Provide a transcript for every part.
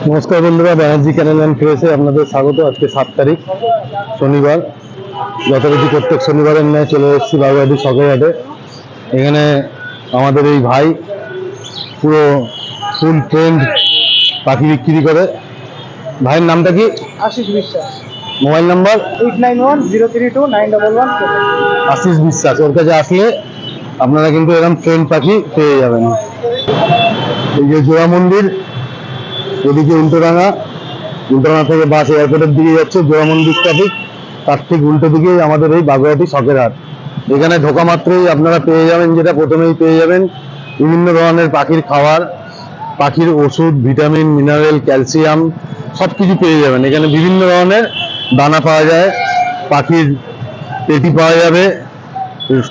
নমস্কার বন্ধুরা, Banerjee kennel and ক্রেসে আপনাদের স্বাগত। আজকে 7 তারিখ শনিবার। যথারীতি প্রত্যেক শনিবারের ন্যায় চলে এসেছি বাগুইআটি শখের হাটে। এখানে আমাদের এই ভাই পুরো ফুল ট্রেন্ড পাখি বিক্রি করে। ভাইয়ের নামটা কি? আশিস বিশ্বাস। Mobile number 8910329111। আশিস বিশ্বাস। ওর কাছে আসলে আপনারা কিন্তু এরকম ট্রেন্ড পাখি পেয়ে যাবেন। এই যে জোড়া মন্দির, এদিকে উল্টোডাঙ্গা থেকে বাস এয়ারপোর্টের দিকে যাচ্ছে জোড়া মন্দির ট্রাফিক, তার ঠিক উল্টো দিকেই আমাদের এই বাগুইআটি শখের হাট। এখানে ঢোকা মাত্রই আপনারা পেয়ে যাবেন, যেটা প্রথমেই পেয়ে যাবেন, বিভিন্ন ধরনের পাখির খাবার, পাখির ওষুধ, ভিটামিন, মিনারেল, ক্যালসিয়াম সবকিছু পেয়ে যাবেন। এখানে বিভিন্ন ধরনের দানা পাওয়া যায়, পাখির পেটি পাওয়া যাবে,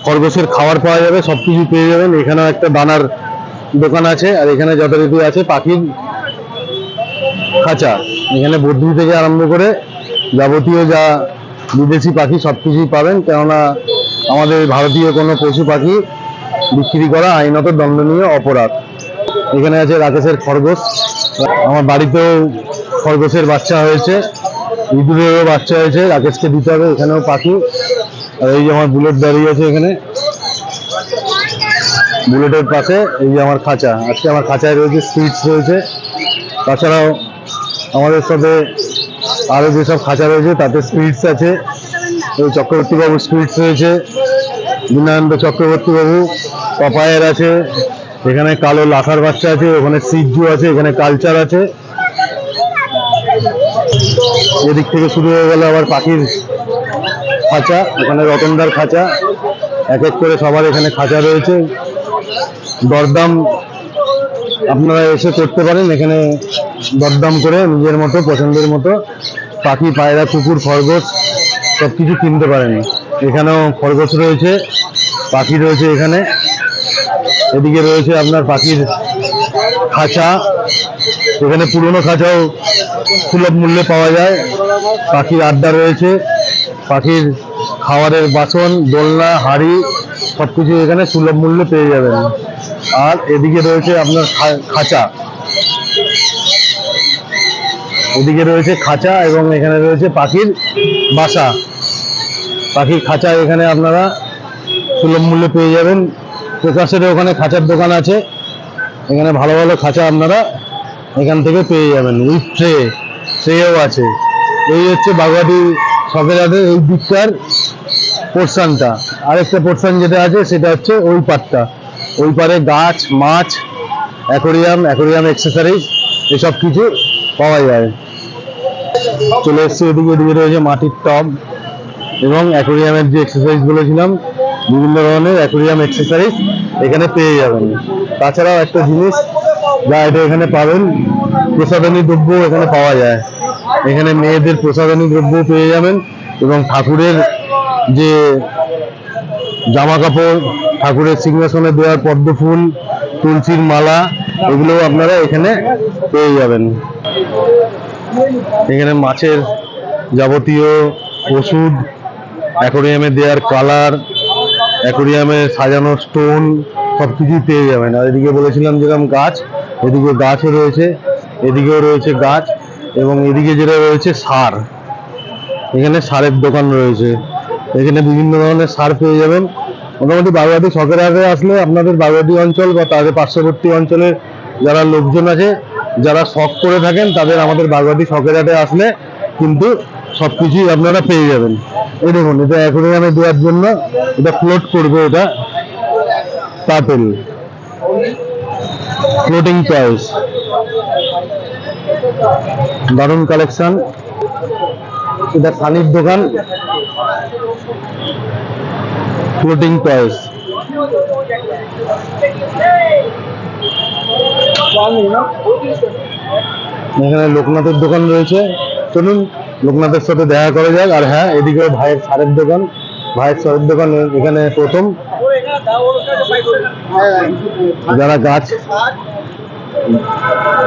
খরগোশের খাবার পাওয়া যাবে, সবকিছু পেয়ে যাবেন। এখানেও একটা দানার দোকান আছে, আর এখানে যথারীতি আছে পাখির খাঁচা। এখানে বদ্রি থেকে আরম্ভ করে যাবতীয় যা বিদেশি পাখি সবকিছুই পাবেন, কেননা আমাদের ভারতীয় কোনো পশু পাখি বিক্রি করা আইনত দণ্ডনীয় অপরাধ। এখানে আছে রাকেশের খরগোশ। আমার বাড়িতেও খরগোশের বাচ্চা হয়েছে, ইঁদুরেরও বাচ্চা হয়েছে, রাকেশকে দিতে হবে। এখানেও পাখি। আর এই যে আমার বুলেট দাঁড়িয়ে আছে এখানে, বুলেটের পাশে এই যে আমার খাঁচা। আজকে আমার খাঁচায় রয়েছে সুইটস রয়েছে, তাছাড়াও আমাদের সাথে আরো যেসব খাঁচা রয়েছে তাতে সুইটস আছে। ওই চক্রবর্তী বাবু সুইটস রয়েছে, দীনানন্দ চক্রবর্তী বাবু পাপায়ের আছে, এখানে কালো লাখার বাচ্চা আছে, ওখানে সিজু আছে, এখানে কালচার আছে। এদিক থেকে শুরু হয়ে গেল আবার পাখির খাঁচা, এখানে রতনদার খাঁচা। এক এক করে সবার এখানে খাঁচা রয়েছে। দরদাম আপনারা এসে করতে পারেন, এখানে দরদাম করে নিজের মতো পছন্দের মতো পাখি, পায়রা, কুকুর, খরগোশ সবকিছু কিনতে পারেন। এখানেও খরগোশ রয়েছে, পাখি রয়েছে এখানে। এদিকে রয়েছে আপনার পাখির খাঁচা, এখানে পুরনো খাঁচাও সুলভ মূল্যে পাওয়া যায়। পাখির আড্ডা রয়েছে, পাখির খাবারের বাসন, দোলনা, হাঁড়ি সবকিছু এখানে সুলভ মূল্যে পেয়ে যাবেন। আর এদিকে রয়েছে আপনার খাঁচা, এদিকে রয়েছে খাঁচা এবং এখানে রয়েছে পাখির বাসা। পাখির খাঁচা এখানে আপনারা সুলভ মূল্যে পেয়ে যাবেন। প্রকাশের ওখানে খাঁচার দোকান আছে, এখানে ভালো ভালো খাঁচা আপনারা এখান থেকে পেয়ে যাবেন। উইথ ট্রেও আছে। এই হচ্ছে বাগুইআটি শখের হাটের এই দিককার পোর্শনটা। আরেকটা পোর্শন যেটা আছে সেটা হচ্ছে ওই পাড়টা, ওই পারে গাছ, মাছ, অ্যাকোরিয়াম অ্যাক্সেসরিজ এসব কিছু পাওয়া যায়। চলে এসছে এদিকে রয়েছে মাটির টব এবং অ্যাকোরিয়ামের যে এক্সারসাইজ বলেছিলাম, বিভিন্ন ধরনের অ্যাকোরিয়াম এক্সারসাইজ এখানে পেয়ে যাবেন। তাছাড়াও একটা জিনিস যা এটা এখানে পাবেন, প্রসাধনী দ্রব্য এখানে পাওয়া যায়। এখানে মেয়েদের প্রসাধনী দ্রব্য পেয়ে যাবেন এবং ঠাকুরের যে জামা কাপড়, ঠাকুরের সিংহাসনে দেওয়ার পদ্ম ফুল, তুলসীর মালা, এগুলো আপনারা এখানে পেয়ে যাবেন। এখানে মাছের যাবতীয় ওষুধ, অ্যাকোরিয়ামে দেওয়ার কালার, অ্যাকোরিয়ামে সাজানো স্টোন সবকিছুই পেয়ে যাবেন। আর এদিকে বলেছিলাম যেরকম গাছ, এদিকে গাছও রয়েছে, এদিকেও রয়েছে গাছ, এবং এদিকে যেটা রয়েছে সার, এখানে সারের দোকান রয়েছে। এখানে বিভিন্ন ধরনের সার পেয়ে যাবেন। মোটামুটি বাগুইআটি শখের হাটে আসলে আপনাদের বাগুইআটি অঞ্চল বা তাদের পার্শ্ববর্তী অঞ্চলের যারা লোকজন আছে, যারা শখ করে থাকেন, তাদের আমাদের বাগুইআটি শখের হাটে আসলে কিন্তু সবকিছুই আপনারা পেয়ে যাবেন। এই দেখুন, এটা অ্যাকোরিয়ামে দেওয়ার জন্য, এটা ফ্লোট করবে, এটা টার্টেল ফ্লোটিং টয়েস, দারুণ কালেকশন। এটা সানির দোকান, ফ্লোটিং টয়েস। এখানে লোকনাথের দোকান রয়েছে, চলুন লোকনাথের সাথে দেখা করা যাক। আর হ্যাঁ, এদিকে ভাইয়ের সারের দোকান, এখানে প্রথম যারা গাছ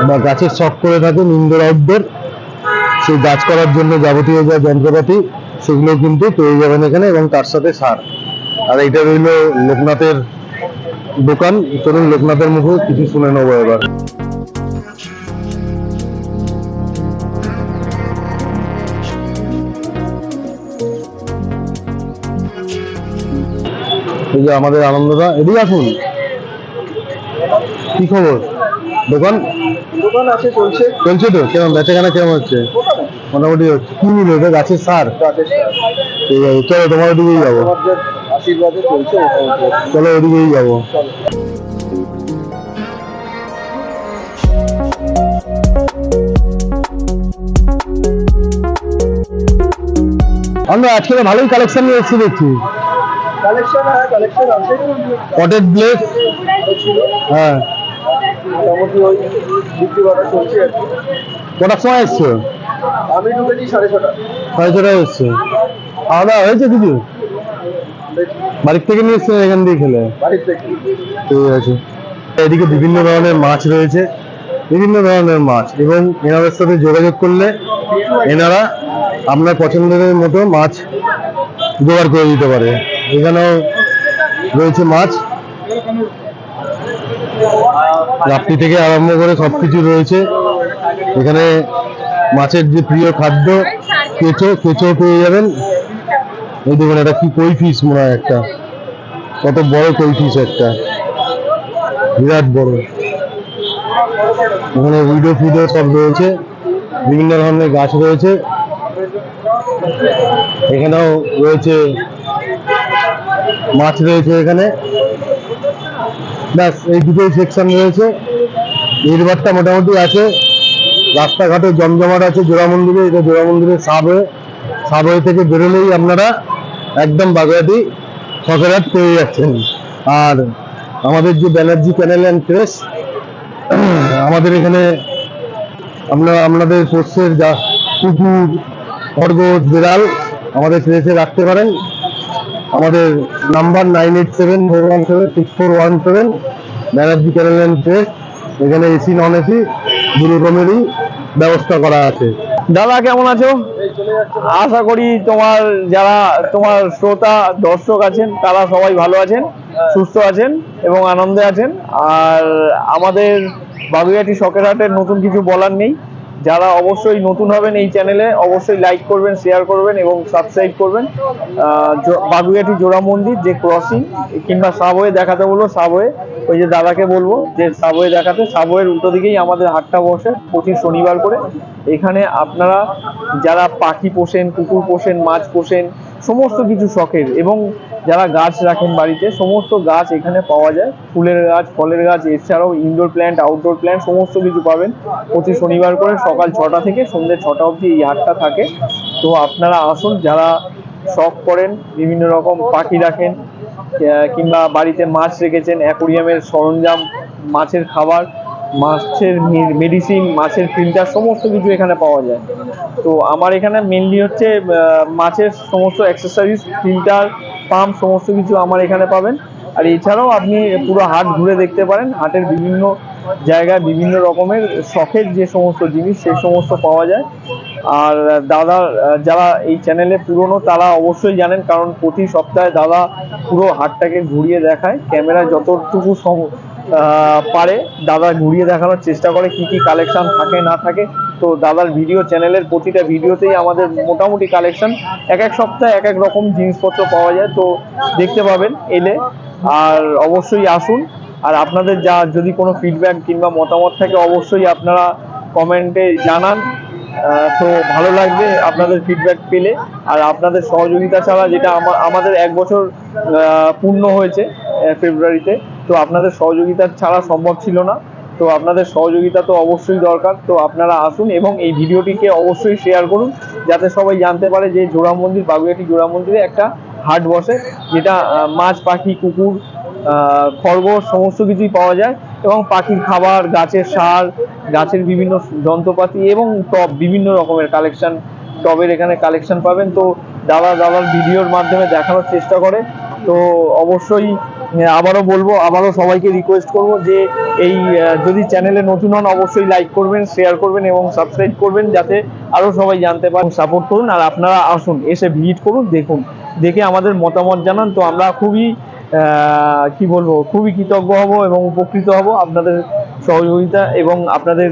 বা গাছের শখ করে থাকেন, ইনডোর আউটডোর, সেই গাছ করার জন্য যাবতীয় যা যন্ত্রপাতি সেগুলো কিন্তু পেয়ে যাবেন এখানে, এবং তার সাথে সার। আর এইটা রইল লোকনাথের দোকান। চলুন লোকনাথের মুখে কিছু শুনে নেবো এবার। এই যে আমাদের আনন্দদা, এদিকে আসুন। কি খবর? দোকান দোকান আছে, চলছে। চলছে তো? কেমন বেচাকেনা কেমন হচ্ছে? মোটামুটি হচ্ছে। কি নিল এটা? গাছের সার? গাছের সার। ঠিক আছে, চলো তোমার ওদিকেই যাবো। কাস্টমারদের আশীর্বাদে চলছে মোটামুটি। চলো ওদিকেই যাবো। চলো। আমরা আজকে তো ভালোই কালেকশন নিয়ে এসেছি দেখছি। কালেকশন আছে। পটেড ব্লেড ছিল। হ্যাঁ, মোটামুটি ওই বিক্রি বাটা চলছে আর কি। কটার সময় এসছো? আমি ঢুকেছি 6:30। 6:30 এসছো। খাওয়া দাওয়া হয়েছে কিছু? বাড়ির থেকে নিয়ে এসছো, এখান দিয়ে খেলে? বাড়ির থেকে। ঠিক আছে। এদিকে বিভিন্ন ধরনের মাছ রয়েছে, বিভিন্ন ধরনের মাছ, এবং এনাদের সাথে যোগাযোগ করলে এনারা আপনার পছন্দের মতো মাছ জোগাড় করে দিতে পারে। এখানেও রয়েছে মাছ, রাত্রি থেকে আরম্ভ করে সবকিছু রয়েছে এখানে। মাছের যে প্রিয় খাদ্য কেঁচো পেয়ে যাবেন। এই দেখুন, এটা কি কই ফিশ মনে হয়, একটা কত বড় কই ফিশ, একটা বিরাট বড়। এখানে উইডো ফিডো সব রয়েছে, বিভিন্ন ধরনের গাছ রয়েছে। এখানেও রয়েছে মাছ রয়েছে এখানে। ব্যাস, এই দুটোই সেকশন রয়েছে। নির্বারটা মোটামুটি আছে, রাস্তাঘাটে জমজমাট আছে। জোড়া মন্দিরে, এটা জোড়া মন্দিরের সাবওয়ে থেকে বেরোলেই আপনারা একদম বাগুইআটি সকেরহাট পেয়ে যাচ্ছেন। আর আমাদের যে ব্যানার্জি ক্যানেল অ্যান্ড ক্রেস, আমাদের এখানে আপনাদের পোষ্যের যা কুকুর, খরগোশ, বিড়াল আমাদের ক্রেসে রাখতে পারেন। আমাদের number 9874176417, Banerjee kennel and creche. এখানে এসি নন এসি দু রকমেরই ব্যবস্থা করা আছে। দাদা কেমন আছো? আশা করি তোমার শ্রোতা দর্শক আছেন তারা সবাই ভালো আছেন, সুস্থ আছেন এবং আনন্দে আছেন। আর আমাদের বাগুইআটি সকেরহাটের নতুন কিছু বলার নেই। যারা অবশ্যই নতুন হবেন এই চ্যানেলে, অবশ্যই লাইক করবেন, শেয়ার করবেন এবং সাবস্ক্রাইব করবেন। বাগুইআটি জোড়া মন্দির যে ক্রসিং কিংবা সাবওয়ে দেখাতে বলবো, সাবওয়ে ওই যে দাদাকে বলবো যে সাবওয়ে দেখাতে, সাবওয়ের উল্টো দিকেই আমাদের হাটটা বসে প্রতি শনিবার করে। এখানে আপনারা যারা পাখি পোষেন, কুকুর পোষেন, মাছ পোষেন, সমস্ত কিছু শখের, এবং যারা গাছ রাখেন বাড়িতে, সমস্ত গাছ এখানে পাওয়া যায়। ফুলের গাছ, ফলের গাছ, এছাড়াও ইনডোর প্ল্যান্ট, আউটডোর প্ল্যান্ট সমস্ত কিছু পাবেন। প্রতি শনিবার করে সকাল 6টা থেকে সন্ধ্যে 6টা অবধি এই হাটটা থাকে। তো আপনারা আসুন, যারা শখ করেন, বিভিন্ন রকম পাখি রাখেন কিংবা বাড়িতে মাছ রেখেছেন, অ্যাকোরিয়ামের সরঞ্জাম, মাছের খাবার, মাছের মেডিসিন, মাছের ফিল্টার সমস্ত কিছু এখানে পাওয়া যায়। তো আমার এখানে মেনলি হচ্ছে মাছের সমস্ত অ্যাক্সেসরিজ, ফিল্টার, পাম্প সমস্ত কিছু আমার এখানে পাবেন। আর এছাড়াও আপনি পুরো হাট ঘুরে দেখতে পারেন। হাটের বিভিন্ন জায়গায় বিভিন্ন রকমের শখের যে সমস্ত জিনিস সেই সমস্ত পাওয়া যায়। আর দাদা যারা এই চ্যানেলে পুরনো তারা অবশ্যই জানেন, কারণ প্রতি সপ্তাহে দাদা পুরো হাটটাকে ঘুরিয়ে দেখায়। ক্যামেরায় যতটুকু পারে দাদা ঘুরিয়ে দেখানোর চেষ্টা করে, কি কি কালেকশন থাকে না থাকে। তো দাদার ভিডিও চ্যানেলের প্রতিটা ভিডিওতেই আমাদের মোটামুটি কালেকশন এক এক সপ্তাহে এক এক রকম জিনিসপত্র পাওয়া যায়। তো দেখতে পাবেন এলে, আর অবশ্যই আসুন। আর আপনাদের যদি কোনো ফিডব্যাক কিংবা মতামত থাকে অবশ্যই আপনারা কমেন্টে জানান। তো ভালো লাগবে আপনাদের ফিডব্যাক পেলে। আর আপনাদের সহযোগিতা ছাড়া, যেটা আমাদের 1 বছর পূর্ণ হয়েছে ফেব্রুয়ারিতে, তো আপনাদের সহযোগিতা ছাড়া সম্ভব ছিল না। তো আপনাদের সহযোগিতা তো অবশ্যই দরকার। তো আপনারা আসুন এবং এই ভিডিওটিকে অবশ্যই শেয়ার করুন, যাতে সবাই জানতে পারে যে জোড়া মন্দির, বাগুইআটি জোড়া মন্দিরে একটা হাট বসে, যেটা মাছ, পাখি, কুকুর, খরগোশ সমস্ত কিছুই পাওয়া যায়। এবং পাখির খাবার, গাছের সার, গাছের বিভিন্ন যন্ত্রপাতি এবং টব, বিভিন্ন রকমের কালেকশন, টবের এখানে কালেকশন পাবেন। তো দাদার ভিডিওর মাধ্যমে দেখানোর চেষ্টা করে। তো অবশ্যই আবারও বলবো, আবারও সবাইকে রিকোয়েস্ট করব যে এই যদি চ্যানেলে নতুন হন অবশ্যই লাইক করবেন, শেয়ার করবেন এবং সাবস্ক্রাইব করবেন, যাতে আরও সবাই জানতে পারেন। সাপোর্ট করুন আর আপনারা আসুন, এসে ভিজিট করুন, দেখুন, দেখে আমাদের মতামত জানান। তো আমরা খুবই কি বলবো, খুবই কৃতজ্ঞ হব এবং উপকৃত হব আপনাদের সহযোগিতা, এবং আপনাদের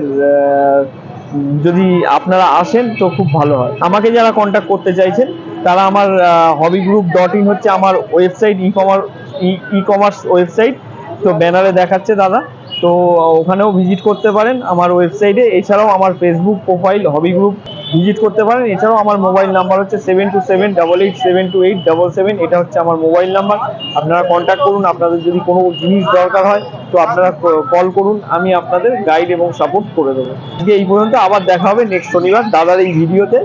যদি আপনারা আসেন তো খুব ভালো হয়। আমাকে যারা কন্ট্যাক্ট করতে চাইছেন তারা আমার hobbyGroup.in হচ্ছে আমার website, e-commerce e commerce website, তো ব্যানারে দেখাচ্ছে দাদা, তো ওখানেও ভিজিট করতে পারেন আমার ওয়েবসাইটে। এছাড়াও আমার ফেসবুক প্রোফাইল হবি গ্রুপ ভিজিট করতে পারেন। এছাড়াও আমার মোবাইল নাম্বার হচ্ছে 7278872877, এটা হচ্ছে আমার মোবাইল নাম্বার। আপনারা কন্ট্যাক্ট করুন, আপনাদের যদি কোনো জিনিস দরকার হয় তো আপনারা কল করুন, আমি আপনাদের গাইড এবং সাপোর্ট করে দেবো। আজকে এই পর্যন্ত, আবার দেখা হবে নেক্সট শনিবার দাদার এই ভিডিওতে।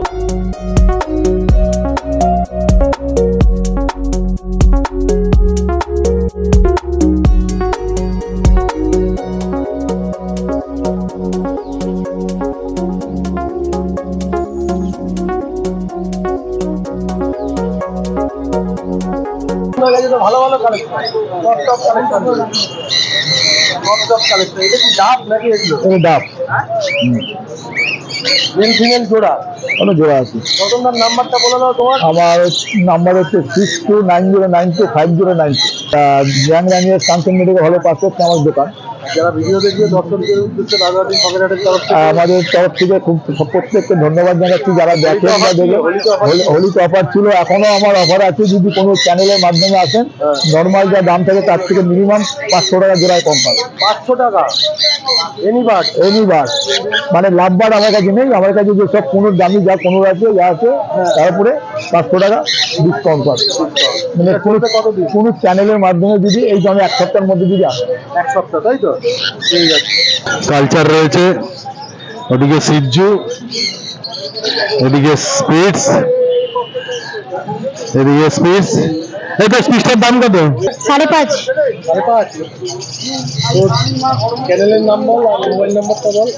আপনার কাছে তো ভালো ভালো collection, top collection, top collection. এটা কি ডাব নাকি এগুলো? এটা ডাব, মেল ফিমেল জোড়া? কোনো জোড়া আছে। প্রথমটার নাম্বারটা বলে দাও তোমার। আমার নাম্বার হচ্ছে 6290925092। গ্র্যান্ড রানিয়ার কাঞ্চন মেডিকেল হলের পাশে হচ্ছে আমার দোকান। যারা ভিডিও দেখবে দর্শকদের উদ্দেশ্যে রাজাহাটি পকেটহাটের তরফ থেকে আমাদের তরফ থেকে খুব প্রত্যেককে ধন্যবাদ জানাচ্ছি যারা দেখেন বা দেখে। হোলিতে অফার ছিল, এখনো আমার অফার আছে। যদি কোনো চ্যানেলের মাধ্যমে আসেন, নর্মাল যা দাম থাকে তার থেকে মিনিমাম 500 টাকা জোড়ায় কম পাবে। 500 টাকা এনিবার? এনিবার মানে লাভবার আমার কাছে নেই। আমার কাছে যে সব কোনো দামি যা কোনো আছে যা আছে তারপরে 500 টাকা ডিসকাউন্ট পাবে। মানে কোনো চ্যানেলের মাধ্যমে যদি এই দামে এক সপ্তাহের মধ্যে যদি আসে। এক সপ্তাহ, তাই তো? ঠিক আছে। কালচার রয়েছে, ওদিকে সিজু, এদিকে স্পিডস, এদিকে স্পিডস। এটা স্পিডসটার দাম কত? 5.5। 5.5। তোর চ্যানেলের নাম বল আর মোবাইল নাম্বারটা বল।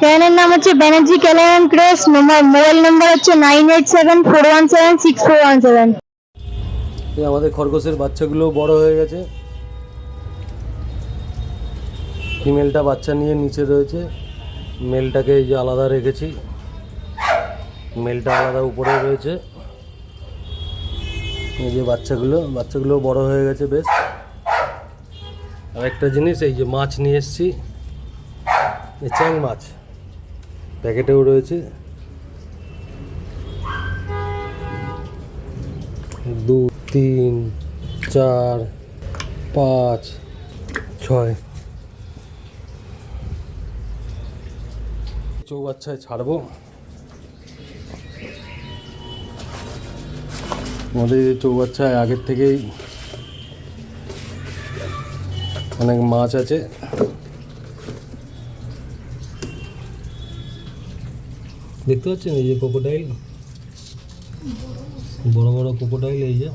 চ্যানেলের নাম হচ্ছে ব্যানার্জি ক্যালেন ক্রেস, মোবাইল নাম্বার হচ্ছে 9874176417। এই আমাদের খরগোশের বাচ্চাগুলো বড় হয়ে গেছে। ফিমেলটা বাচ্চা নিয়ে নিচে রয়েছে, মেলটাকে এই যে আলাদা রেখেছি, মেলটা আলাদা উপরে রয়েছে। এই যে বাচ্চাগুলো বড় হয়ে গেছে বেশ। আর একটা জিনিস, এই যে মাছ নিয়ে এসেছি, চ্যাং মাছ প্যাকেটেও রয়েছে। 2 3 4 5 6 চৌবাচ্চায় ছাড়বো। আমাদের চৌবাচ্চায় আগের থেকেই অনেক মাছ আছে। দেখতে পাচ্ছেন এই যে ক্রোকোডাইল, বড় বড় ক্রোকোডাইল, এই যে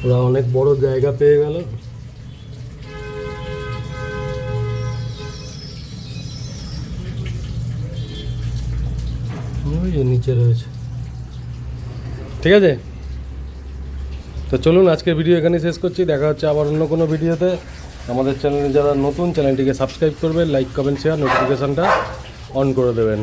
ওরা অনেক বড় জায়গা পেয়ে গেল। ওই যে নিচে রয়েছে। ঠিক আছে, তো চলুন আজকের ভিডিও এখানে শেষ করছি। দেখা হচ্ছে আবার অন্য কোনো ভিডিওতে। আমাদের চ্যানেলে যারা নতুন, চ্যানেলটিকে সাবস্ক্রাইব করবেন, লাইক কমেন্ট শেয়ার, নোটিফিকেশানটা অন করে দেবেন।